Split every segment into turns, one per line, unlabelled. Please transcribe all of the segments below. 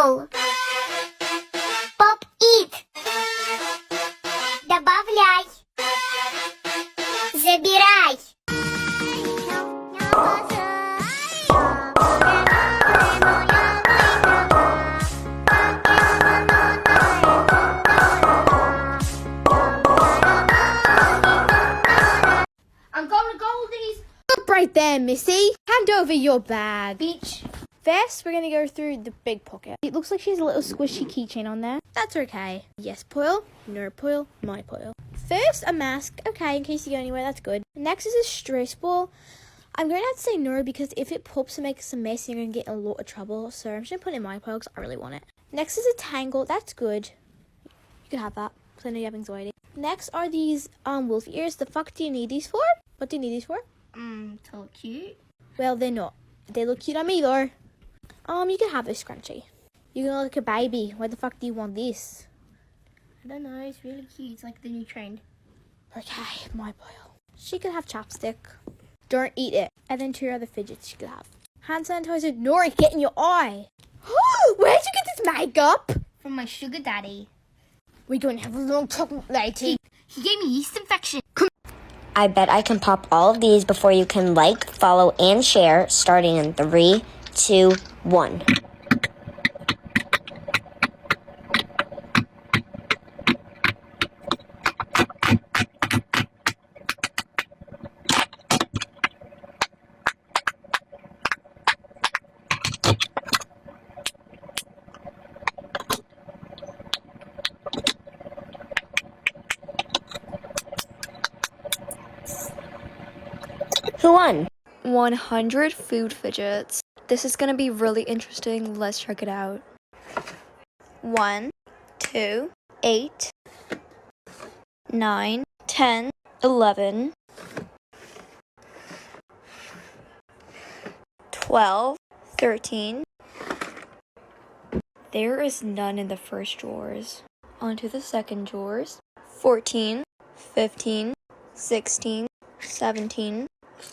Пол. Поп-ит. Добавляй. Забирай.
I'm going to Goldie's.
Stop right there, Missy. Hand over your bag.
Beach.
First, we're going to go through the big pocket. It looks like she has a little squishy keychain on there. That's okay. Yes, Poil. No, Poil. My Poil. First, a mask. Okay, in case you go anywhere, that's good. Next is a stress ball. I'm going to have to say no because if it pops and makes a mess, you're going to get in a lot of trouble. So I'm just going to put it in my Poil because I really want it. Next is a tangle. That's good. You can have that because I know you're having anxiety. Next are these wolf ears. The fuck do you need these for? What do you need these for?
To look cute.
Well, they're not. They look cute on me though. You can have this scrunchie. You can look like a baby. Why the fuck do you want this?
I don't know. It's really cute. It's like the new trend.
Okay, my Poil. She could have chapstick. Don't eat it. And then 2 other fidgets she could have. Hand sanitizer. Nori, get in your eye. Where'd you get this makeup?
From my sugar daddy.
We're going to have a long talk later.
He gave me yeast infection.
I bet I can pop all of these before you can like, follow, and share, starting in 3, 2, 1. Who won?
100 food fidgets. This is gonna be really interesting. Let's check it out. 1, 2, 8, 9, 10, 11, 12, 13. There is none in the first drawers. Onto the second drawers. 14, 15, 16, 17,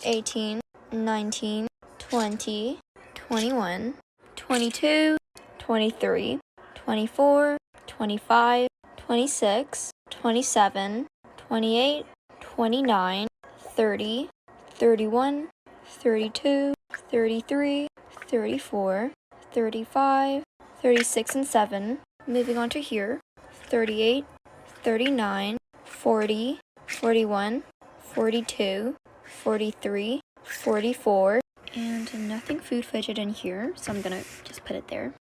18, 19, 20, 21, 22, 23, 24, 25, 26, 27, 28, 29, 30, 31, 32, 33, 34, 35, 36 and 7. Moving on to here. 38, 39, 40, 41, 42, 43, 44, and nothing food fidget in here, so I'm gonna just put it there.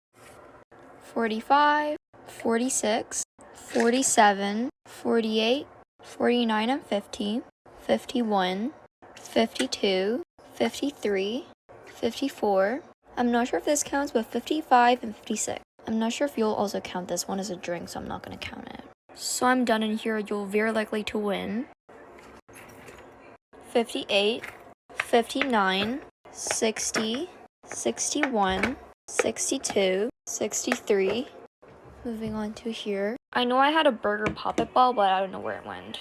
45, 46, 47, 48, 49 and 50, 51, 52, 53, 54. I'm not sure if this counts, but 55 and 56. I'm not sure if you'll also count this one as a drink, so I'm not gonna count it. So I'm done in here. You're very likely to win. 58, 59, 60, 61, 62, 63. Moving on to here. I know I had a burger poppet ball, but I don't know where it went.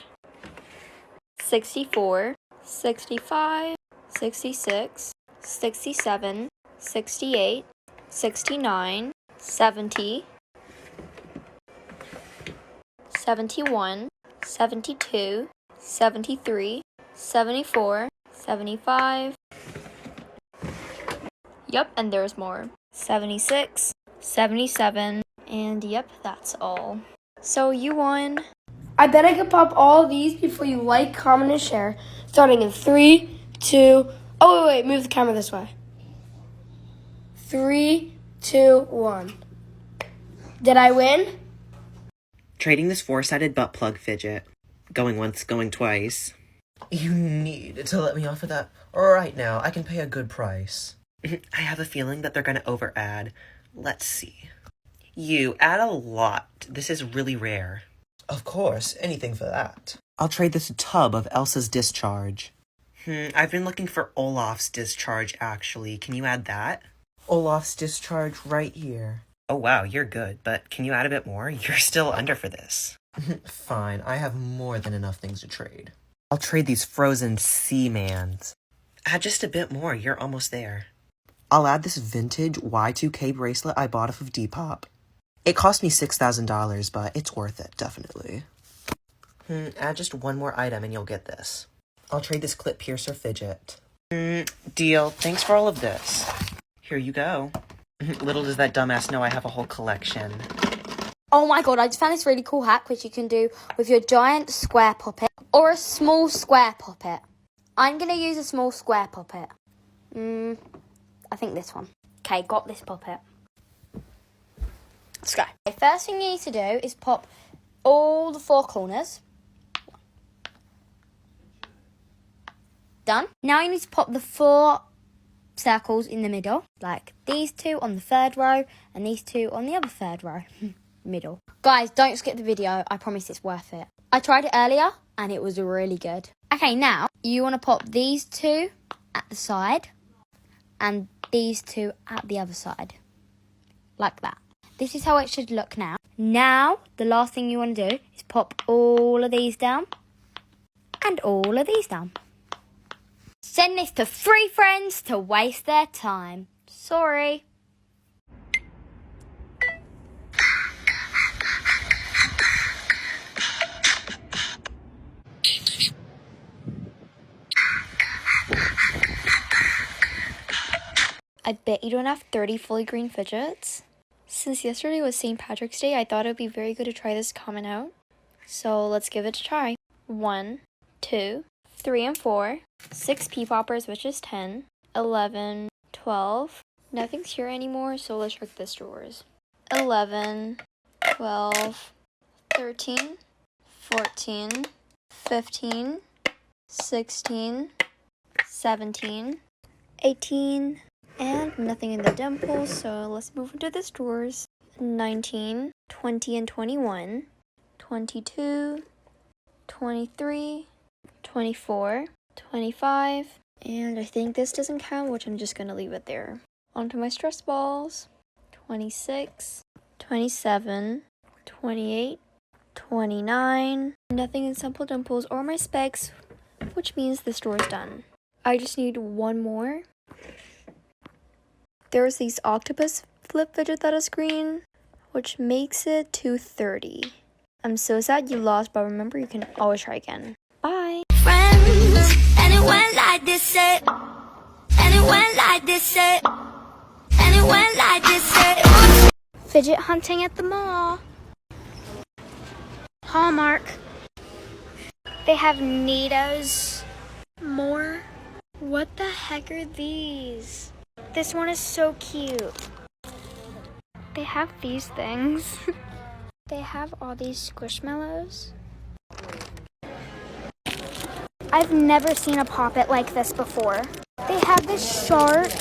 64, 65, 66, 67, 68, 69, 70, 71, 72, 73, 74, 75. Yep, and there's more. 76, 77, and yep, that's all. So you won.
I bet I could pop all these before you like, comment, and share. Starting in 3, 2... Oh, wait, move the camera this way. 3, 2, 1. Did I win?
Trading this 4-sided butt plug fidget. Going once, going twice.
You need to let me off of that right now. I can pay a good price.
I have a feeling that they're going to over-add. Let's see. You add a lot. This is really rare.
Of course, anything for that.
I'll trade this tub of Elsa's discharge. I've been looking for Olaf's discharge, actually. Can you add that?
Olaf's discharge right here.
Oh, wow, you're good. But can you add a bit more? You're still under for this.
Fine, I have more than enough things to trade.
I'll trade these frozen Seamans. Add just a bit more. You're almost there. I'll add this vintage Y2K bracelet I bought off of Depop. It cost me $6,000, but it's worth it, definitely. Add just one more item and you'll get this. I'll trade this clip piercer Fidget. Deal. Thanks for all of this. Here you go. Little does that dumbass know I have a whole collection.
Oh my god, I just found this really cool hack which you can do with your giant square puppet or a small square puppet. I'm going to use a small square puppet. I think this one. Okay, got this puppet. Let's go. Okay, first thing you need to do is pop all the four corners. Done. Now you need to pop the four circles in the middle, like these two on the third row and these two on the other third row. Middle. Guys, don't skip the video. I promise it's worth it. I tried it earlier and it was really good. Okay, now you want to pop these two at the side and these two at the other side. Like that. This is how it should look now. Now, the last thing you want to do is pop all of these down and all of these down. Send this to 3 friends to waste their time. Sorry.
I bet you don't have 30 fully green fidgets. Since yesterday was St. Patrick's Day, I thought it would be very good to try this common out. So let's give it a try. 1, 2, 3 and 4, 6 pea poppers, which is 10, 11, 12. Nothing's here anymore, so let's check this drawers. 11, 12, 13, 14, 15, 16, 17, 18, and nothing in the dimples, so let's move into this drawers. 19, 20 and 21, 22, 23, 24, 25, and I think this doesn't count, which I'm just gonna leave it there. Onto my stress balls. 26, 27, 28, 29, nothing in simple dimples or my specs, which means this drawer is done. I just need one more. There's these octopus flip fidget that is green, which makes it to 30. I'm so sad you lost, but remember you can always try again. Bye!
Friends, and it went like this, and it went like this, and it went like this.
Fidget hunting at the mall. Hallmark. They have Neatos. More. What the heck are these? This one is so cute. They have these things. They have all these squishmallows. I've never seen a poppet like this before. They have this shark.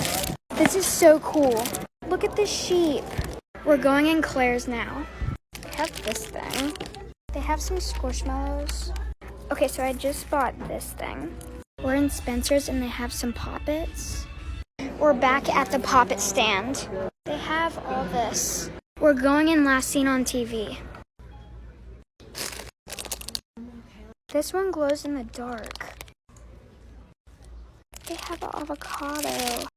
This is so cool. Look at this sheep. We're going in Claire's now. They have this thing. They have some squishmallows. Okay, so I just bought this thing. We're in Spencer's and they have some poppets. We're back at the poppet stand. They have all this. We're going in Last Seen on TV. This one glows in the dark. They have an avocado.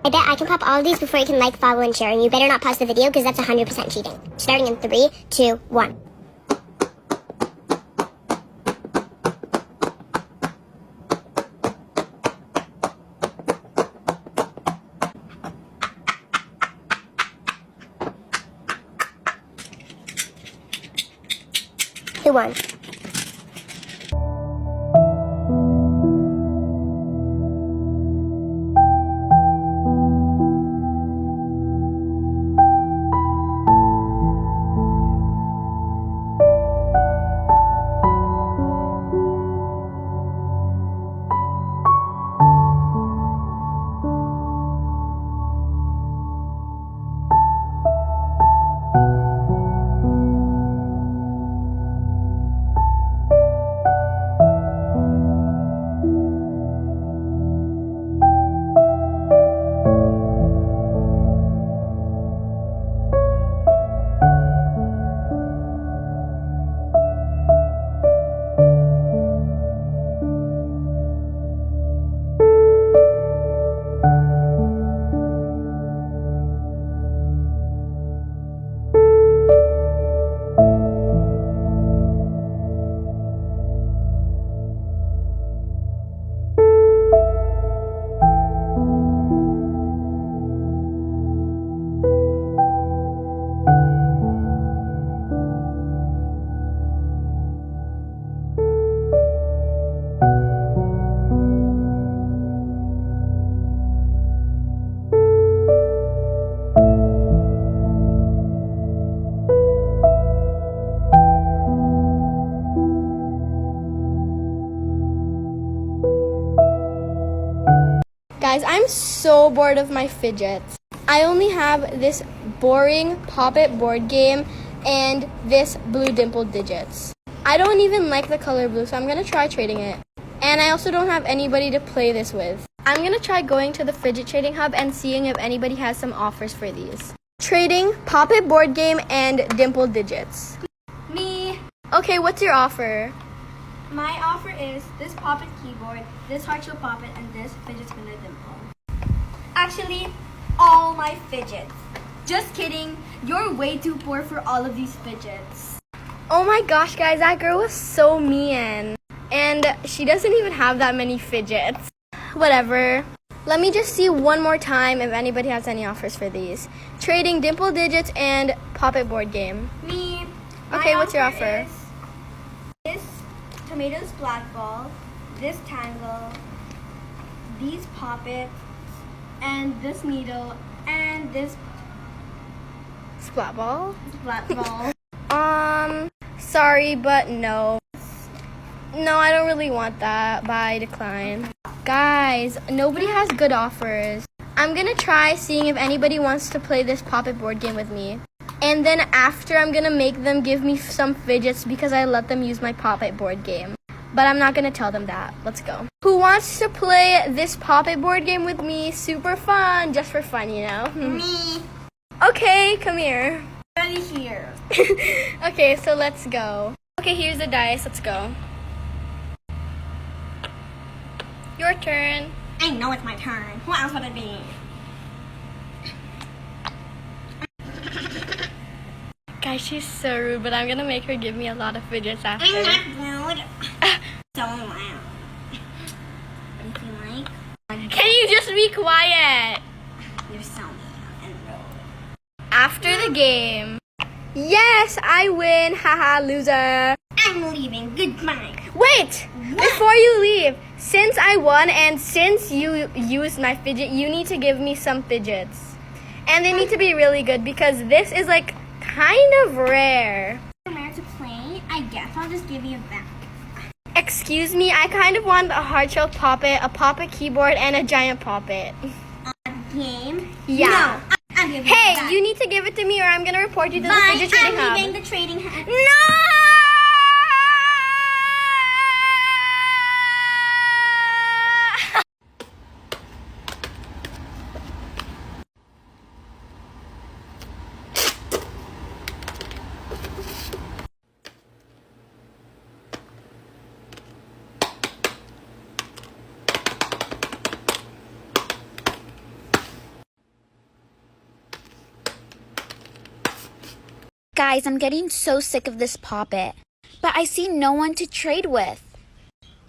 I bet I can pop all of these before you can like, follow, and share, and you better not pause the video because that's 100% cheating. Starting in 3, 2, 1. Who won?
Guys, I'm so bored of my fidgets. I only have this boring Pop It board game and this blue dimple digits. I don't even like the color blue, so I'm gonna try trading it. And I also don't have anybody to play this with. I'm gonna try going to the Fidget Trading Hub and seeing if anybody has some offers for these. Trading Pop It board game and dimple digits.
Me.
Okay, what's your offer?
My offer is this Pop It keyboard, this heart shell Pop It, and this fidget spinner dimple. Actually, all my fidgets. Just kidding. You're way too poor for all of these fidgets.
Oh my gosh, guys, that girl was so mean. And she doesn't even have that many fidgets. Whatever. Let me just see one more time if anybody has any offers for these. Trading dimple digits and Pop It board game.
Me.
Okay, what's your offer?
Is this tomato splat ball, this tangle, these Pop Its, and this needle, and this
Splat ball?
splat ball.
Sorry, but no. No, I don't really want that. Bye, decline. Guys, nobody has good offers. I'm gonna try seeing if anybody wants to play this Pop It board game with me. And then after, I'm gonna make them give me some fidgets because I let them use my Pop It board game. But I'm not gonna tell them that. Let's go. Who wants to play this Pop It board game with me? Super fun, just for fun, you know?
Me.
Okay, come here.
Ready here.
Okay, so let's go. Okay, here's the dice. Let's go. Your turn.
I know it's my turn. What else would it be?
Guys, she's so rude, but I'm gonna make her give me a lot of fidgets after.
I'm not rude. So loud. If you like,
Can you just be quiet?
you're so mean and rude.
After the game. Yes, I win. Haha, loser.
I'm leaving. Goodbye.
Wait! Before you leave, since I won and since you used my fidget, you need to give me some fidgets. And they need to be really good because this is like kind of rare.
Rare to play? I guess I'll just give you that.
Excuse me, I kind of want a hard shell Pop It, a Pop It keyboard, and a giant Pop It.
Game?
Yeah.
No, I'm giving you
Hey,
that.
you need to give it to me or I'm gonna report you to the
Bye.
Fidget Trading
I'm
Hub.
leaving the trading hub.
No!
Guys, I'm getting so sick of this Pop It. But I see no one to trade with.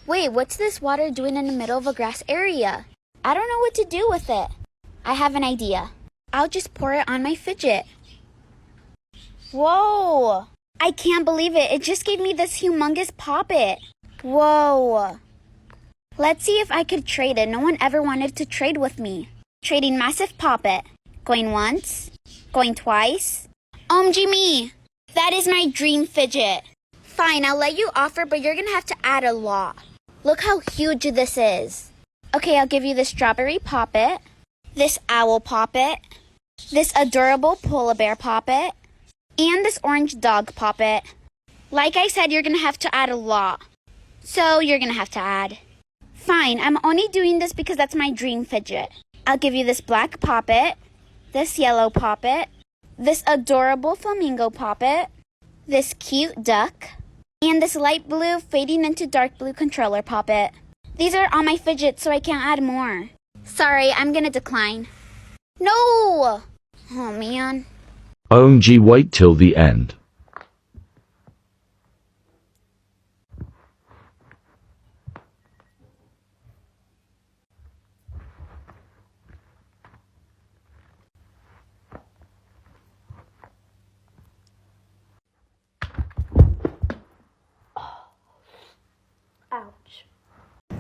Wait, what's this water doing in the middle of a grass area? I don't know what to do with it. I have an idea. I'll just pour it on my fidget. Whoa! I can't believe it. It just gave me this humongous Pop It. Whoa! Let's see if I could trade it. No one ever wanted to trade with me. Trading massive Pop It. Going once. Going twice. OMG me! That is my dream fidget. Fine, I'll let you offer, but you're gonna have to add a lot. Look how huge this is. Okay, I'll give you this strawberry Pop It, this owl Pop It, this adorable polar bear Pop It, and this orange dog Pop It. Like I said, you're gonna have to add a lot. So you're gonna have to add. Fine, I'm only doing this because that's my dream fidget. I'll give you this black Pop It, this yellow Pop It, this adorable flamingo Pop It, this cute duck, and this light blue fading into dark blue controller Pop It. These are all my fidgets, so I can't add more. Sorry, I'm gonna decline. No! Oh man.
OMG, wait till the end.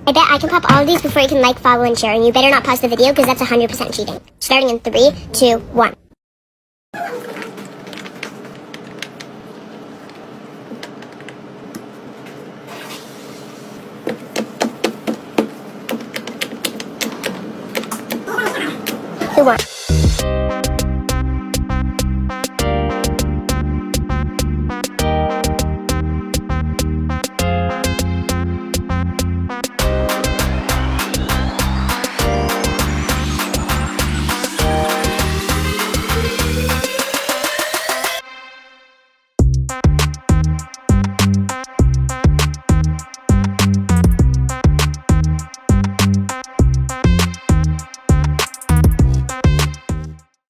I bet I can pop all of these before you can like, follow, and share, and you better not pause the video because that's 100% cheating. Starting in 3, 2, 1. 2, 1.